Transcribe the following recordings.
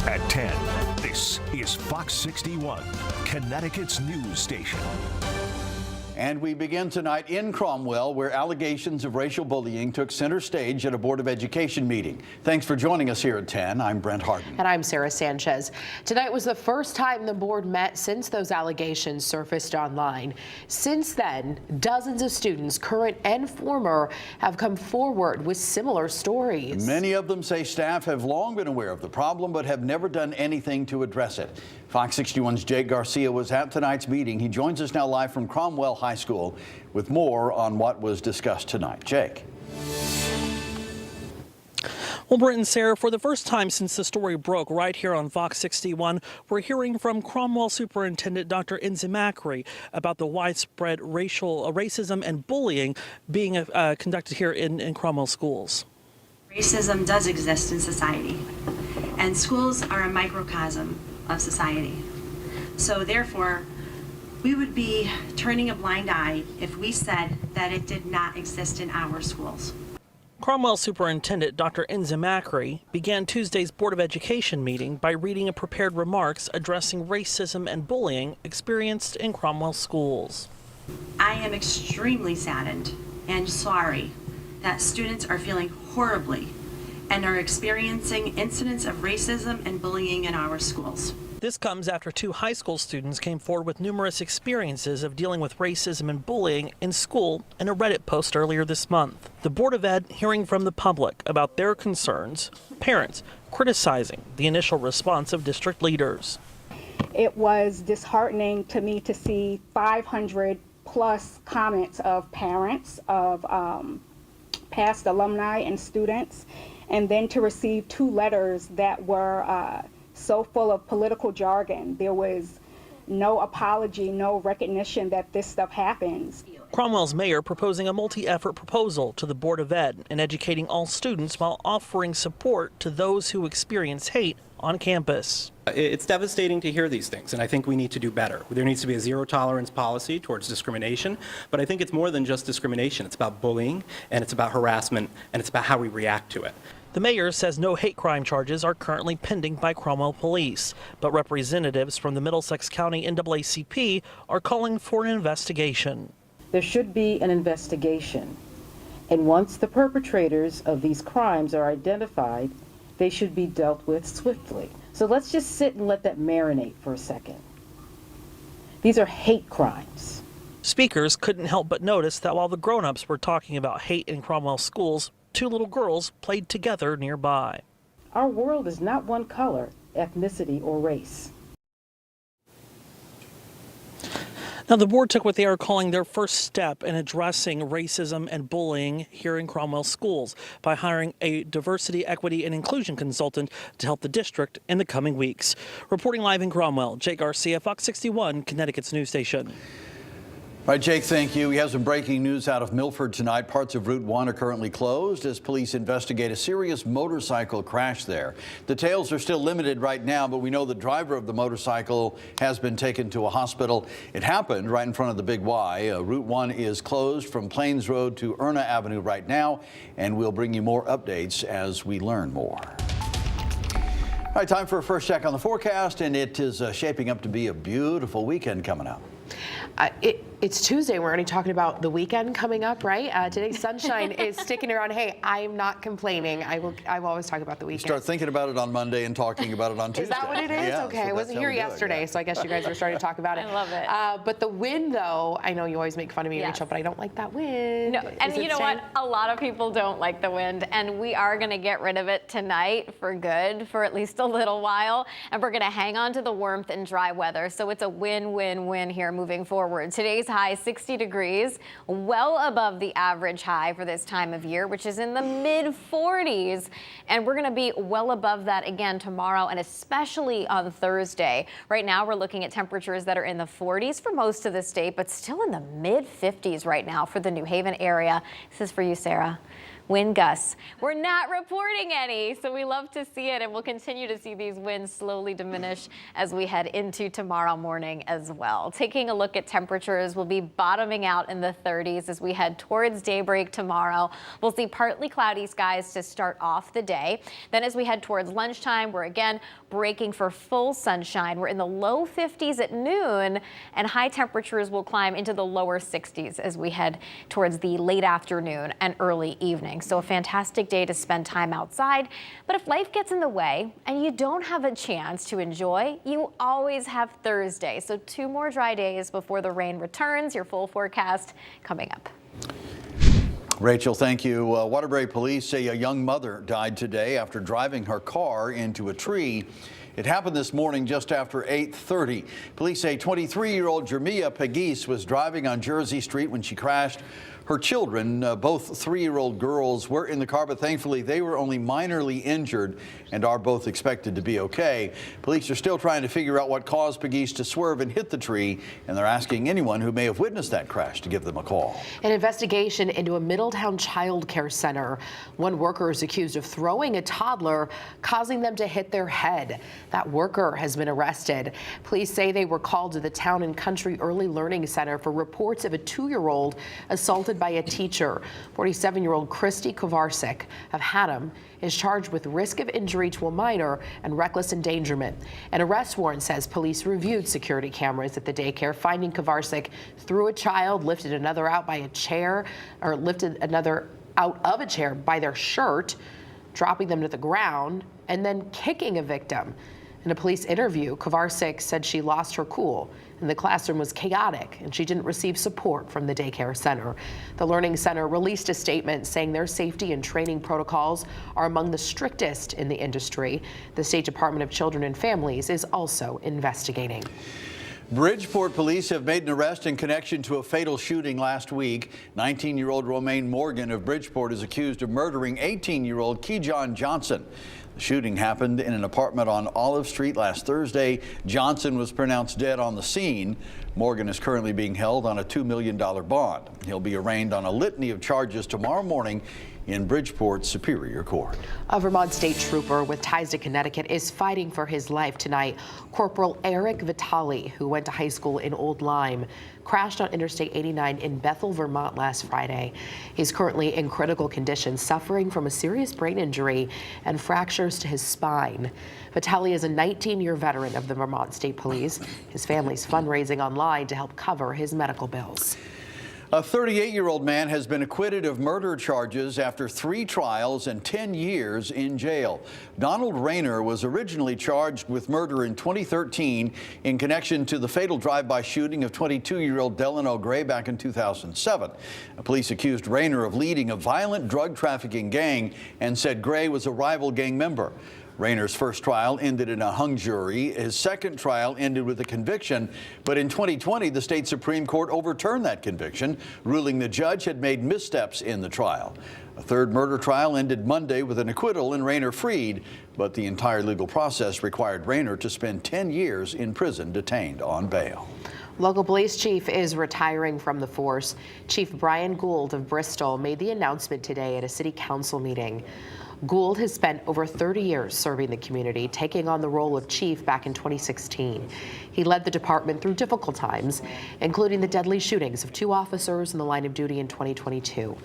At 10, this is Fox 61, Connecticut's news station. And we begin tonight in Cromwell, where allegations of racial bullying took center stage at a Board of Education meeting. Thanks for joining us here at 10. I'm Brent Harden. And I'm Sarah Sanchez. Tonight was the first time the board met since those allegations surfaced online. Since then, dozens of students, current and former, have come forward with similar stories. Many of them say staff have long been aware of the problem, but have never done anything to address it. Fox 61's Jake Garcia was at tonight's meeting. He joins us now live from Cromwell High School with more on what was discussed tonight. Jake. Well, Brent and Sarah, for the first time since the story broke right here on Fox 61, we're hearing from Cromwell Superintendent Dr. Nzimakri about the widespread racism and bullying being conducted here in Cromwell schools. Racism does exist in society, and schools are a microcosm of society. So therefore, we would be turning a blind eye if we said that it did not exist in our schools. Cromwell Superintendent Dr. Nzimakri began Tuesday's Board of Education meeting by reading prepared remarks addressing racism and bullying experienced in Cromwell schools. I am extremely saddened and sorry that students are feeling horribly and are experiencing incidents of racism and bullying in our schools. This comes after two high school students came forward with numerous experiences of dealing with racism and bullying in school in a Reddit post earlier this month. The Board of Ed hearing from the public about their concerns, parents criticizing the initial response of district leaders. It was disheartening to me to see 500 plus comments of parents, of past alumni and students, and then to receive two letters that were so full of political jargon. There was no apology, no recognition that this stuff happens. Cromwell's mayor proposing a multi-effort proposal to the Board of Ed in educating all students while offering support to those who experience hate on campus. It's devastating to hear these things, and I think we need to do better. There needs to be a zero tolerance policy towards discrimination, but I think it's more than just discrimination. It's about bullying, and it's about harassment, and it's about how we react to it. The mayor says no hate crime charges are currently pending by Cromwell police, but representatives from the Middlesex County NAACP are calling for an investigation. There should be an investigation, and once the perpetrators of these crimes are identified, they should be dealt with swiftly. So let's just sit and let that marinate for a second. These are hate crimes. Speakers couldn't help but notice that while the grown-ups were talking about hate in Cromwell schools, two little girls played together nearby. Our world is not one color, ethnicity, or race. Now, the board took what they are calling their first step in addressing racism and bullying here in Cromwell schools by hiring a diversity, equity, and inclusion consultant to help the district in the coming weeks. Reporting live in Cromwell, Jake Garcia, Fox 61, Connecticut's news station. All right, Jake, thank you. We have some breaking news out of Milford tonight. Parts of Route 1 are currently closed as police investigate a serious motorcycle crash there. Details are still limited right now, but we know the driver of the motorcycle has been taken to a hospital. It happened right in front of the Big Y. Route 1 is closed from Plains Road to Erna Avenue right now, and we'll bring you more updates as we learn more. All right, time for a first check on the forecast, and it is shaping up to be a beautiful weekend coming up. It's Tuesday. We're already talking about the weekend coming up, right? Today's sunshine is sticking around. Hey, I'm not complaining. I will always talk about the weekend. Start thinking about it on Monday and talking about it on Tuesday. Is that what it is? Yeah, okay, so I wasn't here yesterday, so I guess you guys are starting to talk about it. I love it. But the wind, though, I know you always make fun of me, Yes. Rachel, but I don't like that wind. No, and you know what? A lot of people don't like the wind, and we are going to get rid of it tonight for good, for at least a little while, and we're going to hang on to the warmth and dry weather. So it's a win-win-win here moving forward. Today's high 60 degrees, well above the average high for this time of year, which is in the mid-40s. And we're going to be well above that again tomorrow and especially on Thursday. Right now, we're looking at temperatures that are in the 40s for most of the state, but still in the mid-50s right now for the New Haven area. This is for you, Sarah. wind gusts. We're not reporting any, so we love to see it, and we'll continue to see these winds slowly diminish as we head into tomorrow morning as well. Taking a look at temperatures, we'll be bottoming out in the 30s as we head towards daybreak tomorrow. We'll see partly cloudy skies to start off the day. Then as we head towards lunchtime, we're again breaking for full sunshine. We're in the low 50s at noon, and high temperatures will climb into the lower 60s as we head towards the late afternoon and early evening. So a fantastic day to spend time outside. But if life gets in the way and you don't have a chance to enjoy, you always have Thursday. So 2 more dry days before the rain returns. Your full forecast coming up. Rachel, thank you. Waterbury police say a young mother died today after driving her car into a tree. It happened this morning just after 8:30. Police say 23-year-old Jermia Pegues was driving on Jersey Street when she crashed. Her children, both 3-year-old girls, were in the car, but thankfully they were only minorly injured and are both expected to be okay. Police are still trying to figure out what caused Pegues to swerve and hit the tree, and they're asking anyone who may have witnessed that crash to give them a call. An investigation into a Middletown child care center. One worker is accused of throwing a toddler, causing them to hit their head. That worker has been arrested. Police say they were called to the Town and Country Early Learning Center for reports of a 2-year-old assaulted by a teacher. 47-year-old Christy Kovarsik of Haddam is charged with risk of injury to a minor and reckless endangerment. An arrest warrant says police reviewed security cameras at the daycare, finding Kovarsik threw a child, lifted another out by a chair, or lifted another out of a chair by their shirt, dropping them to the ground, and then kicking a victim. In a police interview, Kovarsik said she lost her cool and the classroom was chaotic and she didn't receive support from the daycare center. The Learning Center released a statement saying their safety and training protocols are among the strictest in the industry. The State Department of Children and Families is also investigating. Bridgeport police have made an arrest in connection to a fatal shooting last week. 19-year-old Romaine Morgan of Bridgeport is accused of murdering 18-year-old Keyjon Johnson. The shooting happened in an apartment on Olive Street last Thursday. Johnson was pronounced dead on the scene. Morgan is currently being held on a $2 million bond. He'll be arraigned on a litany of charges tomorrow morning in Bridgeport Superior Court. A Vermont state trooper with ties to Connecticut is fighting for his life tonight. Corporal Eric Vitale, who went to high school in Old Lyme, crashed on Interstate 89 in Bethel, Vermont last Friday. He's currently in critical condition, suffering from a serious brain injury and fractures to his spine. Vitale is a 19-year veteran of the Vermont State Police. His family's fundraising online to help cover his medical bills. A 38-year-old man has been acquitted of murder charges after 3 trials and 10 years in jail. Donald Rayner was originally charged with murder in 2013 in connection to the fatal drive-by shooting of 22-year-old Delano Gray back in 2007. Police accused Rayner of leading a violent drug trafficking gang and said Gray was a rival gang member. Rayner's first trial ended in a hung jury. His second trial ended with a conviction. But in 2020, the state Supreme Court overturned that conviction, ruling the judge had made missteps in the trial. A third murder trial ended Monday with an acquittal and Rayner freed. But the entire legal process required Rayner to spend 10 years in prison detained on bail. Local police chief is retiring from the force. Chief Brian Gould of Bristol made the announcement today at a city council meeting. Gould has spent over 30 years serving the community, taking on the role of chief back in 2016. He led the department through difficult times, including the deadly shootings of 2 officers in the line of duty in 2022.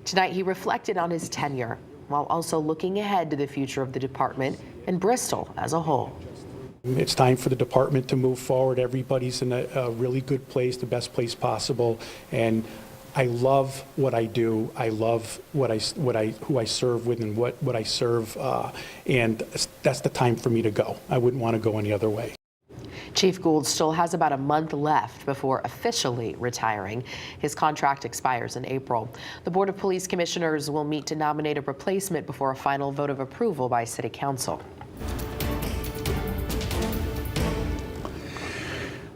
Tonight, he reflected on his tenure while also looking ahead to the future of the department and Bristol as a whole. It's time for the department to move forward. Everybody's in a really good place, the best place possible, and I love what I do. I love who I serve with and what I serve, and that's the time for me to go. I wouldn't want to go any other way. Chief Gould still has about a month left before officially retiring. His contract expires in April. The Board of Police Commissioners will meet to nominate a replacement before a final vote of approval by City Council.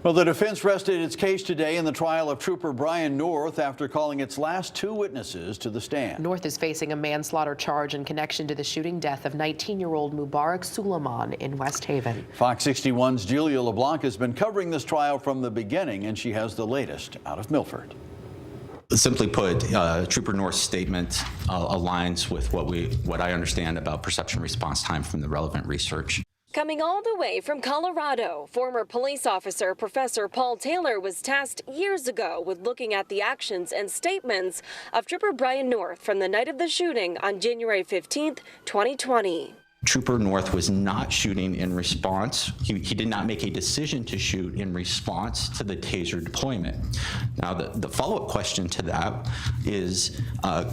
Well, the defense rested its case today in the trial of Trooper Brian North after calling its last 2 witnesses to the stand. North is facing a manslaughter charge in connection to the shooting death of 19-year-old Mubarak Suleiman in West Haven. Fox 61's Julia LeBlanc has been covering this trial from the beginning, and she has the latest out of Milford. Simply put, Trooper North's statement aligns with what I understand about perception response time from the relevant research. Coming all the way from Colorado, former police officer Professor Paul Taylor was tasked years ago with looking at the actions and statements of Trooper Brian North from the night of the shooting on January 15th, 2020. Trooper North was not shooting in response. He did not make a decision to shoot in response to the taser deployment. Now, the follow-up question to that is,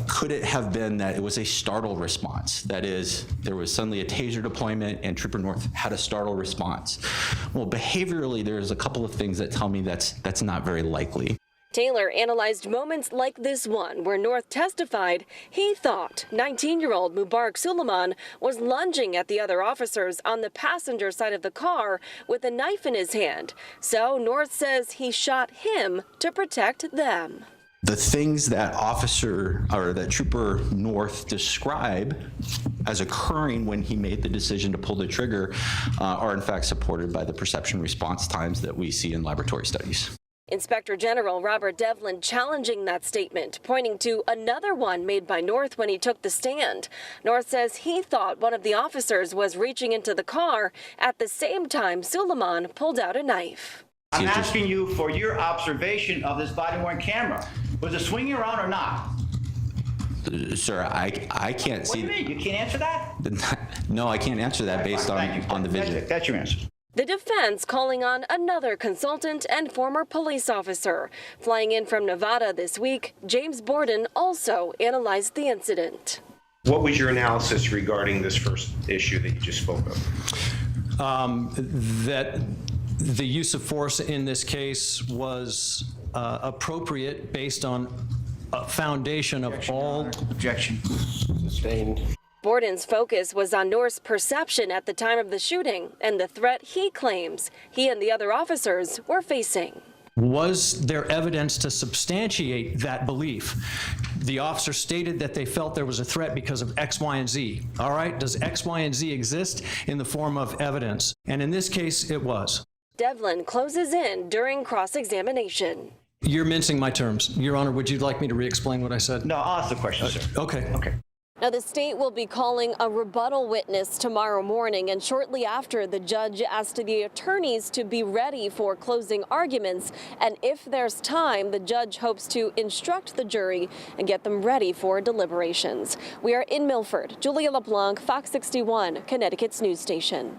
could it have been that it was a startle response? That is, there was suddenly a taser deployment and Trooper North had a startle response. Well, behaviorally, there's a couple of things that tell me that's not very likely. Taylor analyzed moments like this one where North testified he thought 19-year-old Mubarak Suleiman was lunging at the other officers on the passenger side of the car with a knife in his hand. So North says he shot him to protect them. The things that Trooper North described as occurring when he made the decision to pull the trigger are in fact supported by the perception response times that we see in laboratory studies. Inspector General Robert Devlin challenging that statement, pointing to another one made by North when he took the stand. North says he thought one of the officers was reaching into the car at the same time Suleiman pulled out a knife. I'm asking you for your observation of this body-worn camera. Was it swinging around or not? Sir, I can't see. What do you mean? You can't answer that? No, I can't answer that based on the vision. That's your answer. The defense calling on another consultant and former police officer. Flying in from Nevada this week, James Borden also analyzed the incident. What was your analysis regarding this first issue that you just spoke of? That the use of force in this case was appropriate based on a foundation of Objection. Sustained. Borden's focus was on North's perception at the time of the shooting and the threat he claims he and the other officers were facing. Was there evidence to substantiate that belief? The officer stated that they felt there was a threat because of X, Y, and Z. All right, does X, Y, and Z exist in the form of evidence? And in this case, it was. Devlin closes in during cross-examination. You're mincing my terms. Your Honor, would you like me to re-explain what I said? No, I'll ask the question, sir. Okay. Now, the state will be calling a rebuttal witness tomorrow morning, and shortly after, the judge asked the attorneys to be ready for closing arguments. And if there's time, the judge hopes to instruct the jury and get them ready for deliberations. We are in Milford. Julia LeBlanc, Fox 61, Connecticut's news station.